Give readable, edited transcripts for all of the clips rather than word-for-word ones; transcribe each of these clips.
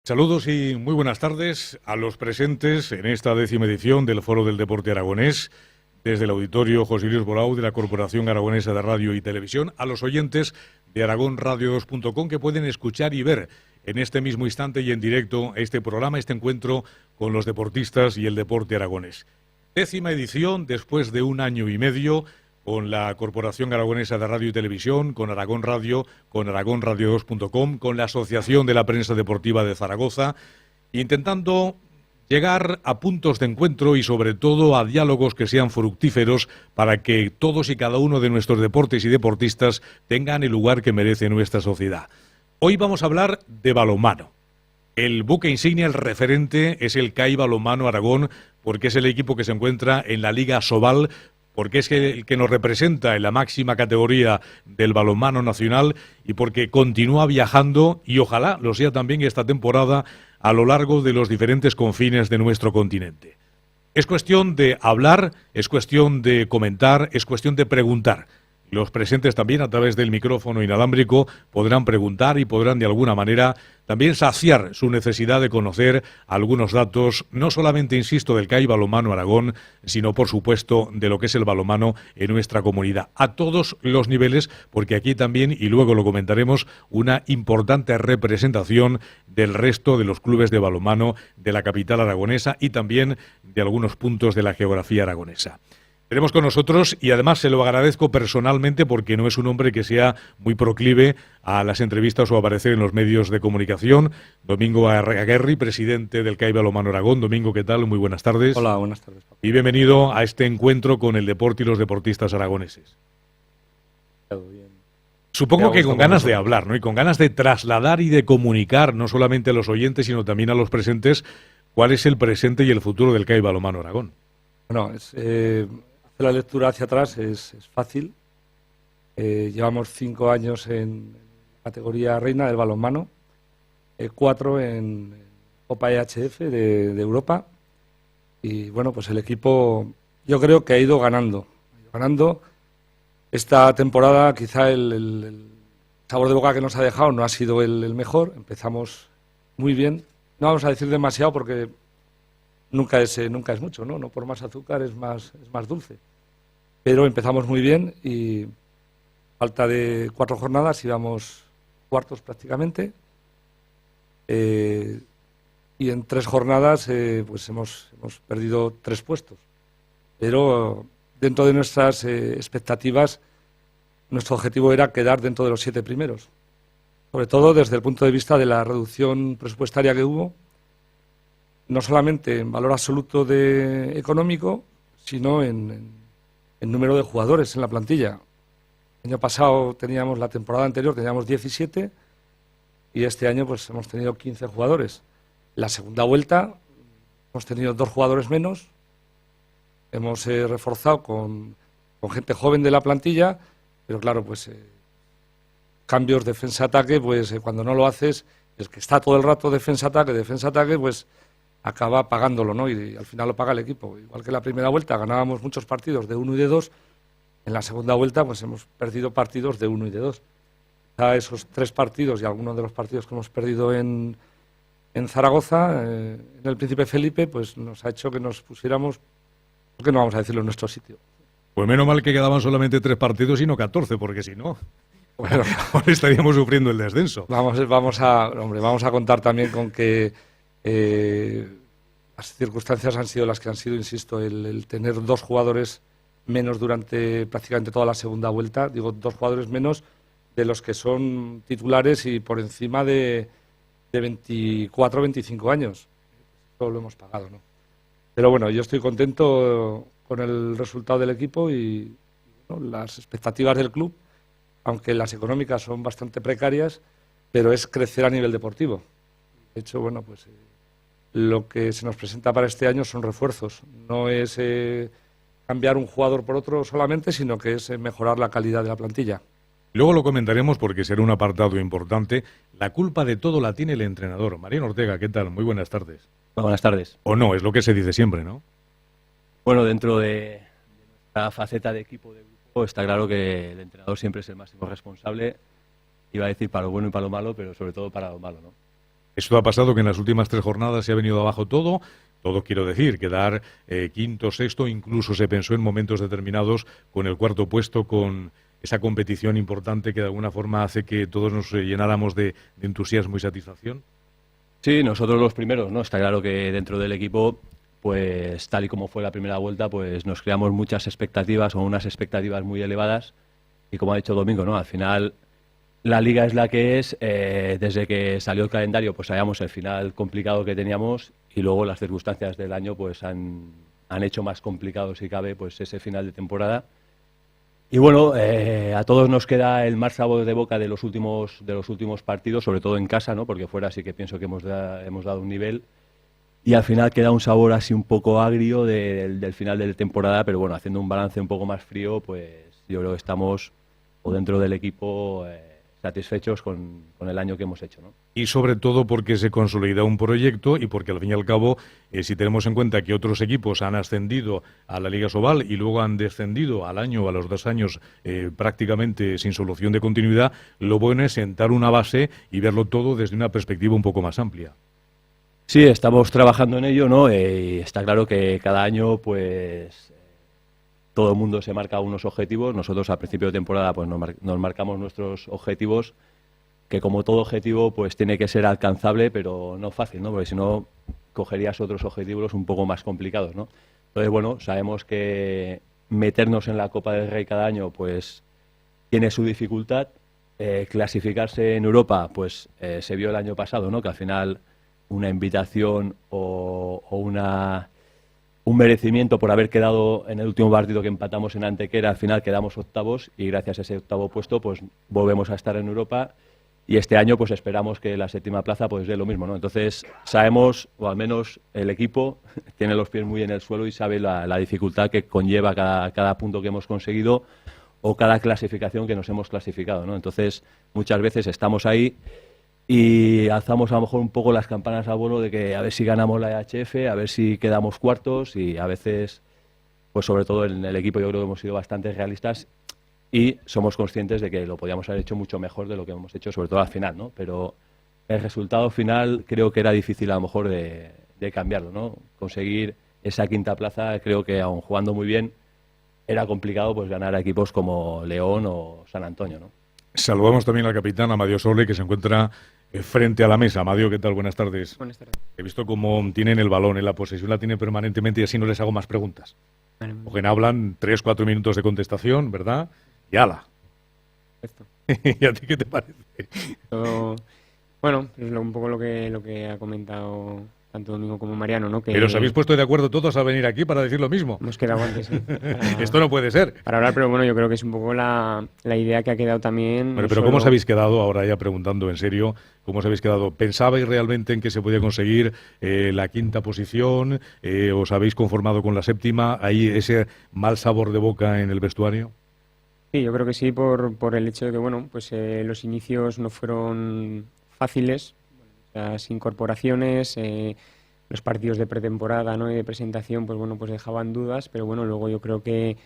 Saludos y muy buenas tardes a los presentes en esta 10ª edición del Foro del Deporte Aragonés, desde el auditorio José Luis Borau de la Corporación Aragonesa de Radio y Televisión, a los oyentes de aragonradio2.com que pueden escuchar y ver en este mismo instante y en directo este programa, este encuentro con los deportistas y el deporte aragonés. 10ª edición después de 1 año y medio, con la Corporación Aragonesa de Radio y Televisión, con Aragón Radio, con aragonradio2.com, con la Asociación de la Prensa Deportiva de Zaragoza, intentando llegar a puntos de encuentro y sobre todo a diálogos que sean fructíferos para que todos y cada uno de nuestros deportes y deportistas tengan el lugar que merece nuestra sociedad. Hoy vamos a hablar de balonmano. El buque insignia, el referente, es el CAI Balonmano Aragón, porque es el equipo que se encuentra en la Liga Sobal, porque es el que nos representa en la máxima categoría del balonmano nacional y porque continúa viajando, y ojalá lo sea también esta temporada, a lo largo de los diferentes confines de nuestro continente. Es cuestión de hablar, es cuestión de comentar, es cuestión de preguntar. Los presentes también, a través del micrófono inalámbrico, podrán preguntar y podrán de alguna manera también saciar su necesidad de conocer algunos datos, no solamente, insisto, del CAI Balonmano Aragón, sino, por supuesto, de lo que es el balonmano en nuestra comunidad, a todos los niveles, porque aquí también, y luego lo comentaremos, una importante representación del resto de los clubes de balonmano de la capital aragonesa y también de algunos puntos de la geografía aragonesa. Tenemos con nosotros, y además se lo agradezco personalmente porque no es un hombre que sea muy proclive a las entrevistas o a aparecer en los medios de comunicación, Domingo Aguerri, presidente del CAI Balonmano Aragón. Domingo, ¿qué tal? Muy buenas tardes. Hola, buenas tardes, Pablo. Y bienvenido a este encuentro con el deporte y los deportistas aragoneses. Bien. Supongo que con ganas de hablar, ¿no? Y con ganas de trasladar y de comunicar, no solamente a los oyentes, sino también a los presentes, cuál es el presente y el futuro del CAI Balonmano Aragón. Bueno, hacer la lectura hacia atrás es fácil. Llevamos 5 años en categoría reina del balonmano, 4 en Copa EHF de Europa. Y bueno, pues el equipo yo creo que ha ido ganando. Esta temporada quizá el sabor de boca que nos ha dejado no ha sido el mejor. Empezamos muy bien. No vamos a decir demasiado porque nunca es mucho, ¿no? No por más azúcar es más dulce. Pero empezamos muy bien y falta de 4 jornadas íbamos cuartos prácticamente. Y en 3 jornadas pues hemos perdido 3 puestos. Pero dentro de nuestras expectativas, nuestro objetivo era quedar dentro de los 7 primeros. Sobre todo desde el punto de vista de la reducción presupuestaria que hubo, no solamente en valor absoluto económico, sino en número de jugadores en la plantilla. El año pasado la temporada anterior teníamos 17 y este año pues hemos tenido 15 jugadores. La segunda vuelta hemos tenido 2 jugadores menos, hemos reforzado con gente joven de la plantilla, pero claro, pues cambios defensa-ataque, pues cuando no lo haces, el que está todo el rato defensa-ataque, pues acaba pagándolo, ¿no? Y al final lo paga el equipo. Igual que en la primera vuelta ganábamos muchos partidos de 1 y de 2, en la segunda vuelta pues hemos perdido partidos de 1 y de 2. Quizá esos 3 partidos y algunos de los partidos que hemos perdido en Zaragoza, en el Príncipe Felipe, pues nos ha hecho que nos pusiéramos, ¿por qué no vamos a decirlo, en nuestro sitio? Pues menos mal que quedaban solamente 3 partidos y no 14, porque si no, bueno, ahora estaríamos sufriendo el descenso. Vamos a contar también con que las circunstancias han sido las que han sido, insisto, el tener 2 jugadores menos durante prácticamente toda la segunda vuelta, digo 2 jugadores menos de los que son titulares y por encima de 24 o 25 años. Eso lo hemos pagado, ¿no? Pero bueno, yo estoy contento con el resultado del equipo y bueno, las expectativas del club, aunque las económicas son bastante precarias, pero es crecer a nivel deportivo. De hecho, bueno, pues lo que se nos presenta para este año son refuerzos. No es cambiar un jugador por otro solamente, sino que es mejorar la calidad de la plantilla. Luego lo comentaremos porque será un apartado importante. La culpa de todo la tiene el entrenador. Mariano Ortega, ¿qué tal? Muy buenas tardes. Buenas tardes. O no, es lo que se dice siempre, ¿no? Bueno, dentro de nuestra faceta de equipo de grupo está claro que el entrenador siempre es el máximo responsable. Iba a decir para lo bueno y para lo malo, pero sobre todo para lo malo, ¿no? Esto ha pasado que en las últimas 3 jornadas se ha venido abajo todo. Todo quiero decir, quedar quinto, sexto, incluso se pensó en momentos determinados con el 4.º puesto, con esa competición importante que de alguna forma hace que todos nos llenáramos de entusiasmo y satisfacción. Sí, nosotros los primeros, ¿no? Está claro que dentro del equipo, pues tal y como fue la primera vuelta, pues nos creamos muchas expectativas o unas expectativas muy elevadas y como ha dicho Domingo, ¿no? Al final la liga es la que es, desde que salió el calendario pues sabíamos el final complicado que teníamos y luego las circunstancias del año pues han hecho más complicado si cabe pues ese final de temporada. Y bueno, a todos nos queda el mal sabor de boca de los últimos partidos, sobre todo en casa, ¿no? Porque fuera sí que pienso que hemos dado un nivel y al final queda un sabor así un poco agrio del final de la temporada, pero bueno, haciendo un balance un poco más frío, pues yo creo que estamos o dentro del equipo satisfechos con el año que hemos hecho, ¿no? Y sobre todo porque se consolida un proyecto y porque al fin y al cabo, si tenemos en cuenta que otros equipos han ascendido a la Liga Sobal y luego han descendido al año o a los 2 años prácticamente sin solución de continuidad, lo bueno es sentar una base y verlo todo desde una perspectiva un poco más amplia. Sí, estamos trabajando en ello, ¿no? Y está claro que cada año, pues, todo el mundo se marca unos objetivos. Nosotros a principio de temporada, pues, nos marcamos nuestros objetivos, que como todo objetivo, pues, tiene que ser alcanzable, pero no fácil, ¿no? Porque si no, cogerías otros objetivos un poco más complicados, ¿no? Entonces, bueno, sabemos que meternos en la Copa del Rey cada año, pues, tiene su dificultad. Clasificarse en Europa, pues, se vio el año pasado, ¿no? Que al final una invitación o un merecimiento por haber quedado en el último partido que empatamos en Antequera, al final quedamos octavos y gracias a ese octavo puesto pues volvemos a estar en Europa y este año pues esperamos que la 7ª plaza pues dé lo mismo, ¿no? Entonces sabemos, o al menos el equipo tiene los pies muy en el suelo y sabe la dificultad que conlleva cada punto que hemos conseguido o cada clasificación que nos hemos clasificado, ¿no? Entonces muchas veces estamos ahí y alzamos a lo mejor un poco las campanas al vuelo de que a ver si ganamos la EHF, a ver si quedamos cuartos y a veces, pues sobre todo en el equipo yo creo que hemos sido bastante realistas y somos conscientes de que lo podíamos haber hecho mucho mejor de lo que hemos hecho, sobre todo al final, ¿no? Pero el resultado final creo que era difícil a lo mejor de cambiarlo, ¿no? Conseguir esa 5ª plaza creo que aun jugando muy bien era complicado pues ganar a equipos como León o San Antonio, ¿no? Saludamos también al capitán Amadeo Sole, que se encuentra frente a la mesa. Amadeo, ¿qué tal? Buenas tardes. Buenas tardes. He visto cómo tienen el balón, en la posesión la tienen permanentemente y así no les hago más preguntas. Vale, Porque hablan 3-4 minutos de contestación, ¿verdad? Y ala. perfecto. ¿Y a ti qué te parece? Todo, bueno, es un poco lo que ha comentado tanto Domingo como Mariano, ¿no? Que Pero os habéis puesto de acuerdo todos a venir aquí para decir lo mismo. hemos quedado antes, ¿sí? Esto no puede ser. Para hablar, pero bueno, yo creo que es un poco la idea que ha quedado también. Bueno, no pero ¿cómo solo- os habéis quedado, ahora ya preguntando en serio, cómo os habéis quedado? ¿Pensabais realmente en que se podía conseguir la 5ª posición? ¿Os habéis conformado con la 7ª? ¿Hay ese mal sabor de boca en el vestuario? Sí, yo creo que sí, por el hecho de que, bueno, pues los inicios no fueron fáciles, las incorporaciones, los partidos de pretemporada, ¿no? Y de presentación, pues bueno, pues dejaban dudas, pero bueno, luego yo creo que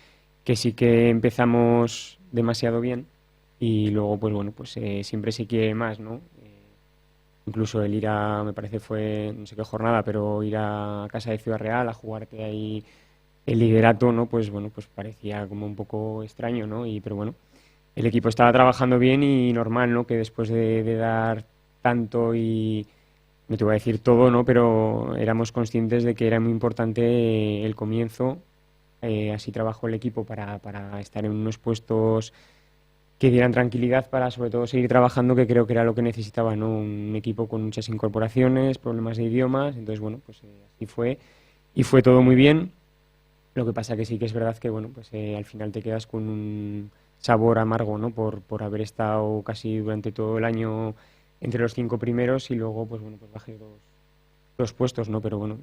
sí que empezamos demasiado bien y luego, pues bueno, pues siempre se quiere más, ¿no? Incluso el ir me parece fue, no sé qué jornada, pero ir a casa de Ciudad Real a jugarte ahí el liderato, ¿no? Pues bueno, pues parecía como un poco extraño, ¿no? Pero bueno, el equipo estaba trabajando bien y normal, ¿no? Que después de dar tanto y no te voy a decir todo, ¿no? Pero éramos conscientes de que era muy importante el comienzo. Así trabajó el equipo para estar en unos puestos que dieran tranquilidad para sobre todo seguir trabajando, que creo que era lo que necesitaba, ¿no? Un equipo con muchas incorporaciones, problemas de idiomas, entonces bueno, pues así fue y fue todo muy bien. Lo que pasa que sí que es verdad que bueno, pues al final te quedas con un sabor amargo, ¿no? Por haber estado casi durante todo el año entre los 5 primeros y luego pues bueno, pues bajé dos puestos, ¿no? Pero bueno,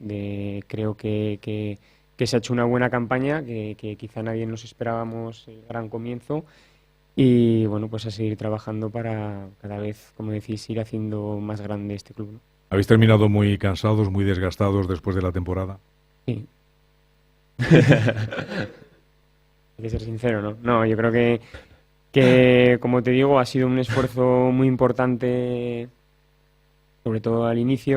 creo que se ha hecho una buena campaña, que quizá nadie nos esperábamos el gran comienzo y bueno, pues a seguir trabajando para cada vez, como decís, ir haciendo más grande este club, ¿no? ¿Habéis terminado muy cansados, muy desgastados después de la temporada? Sí. Hay que ser sincero, ¿no? No, yo creo que como te digo, ha sido un esfuerzo muy importante sobre todo al inicio.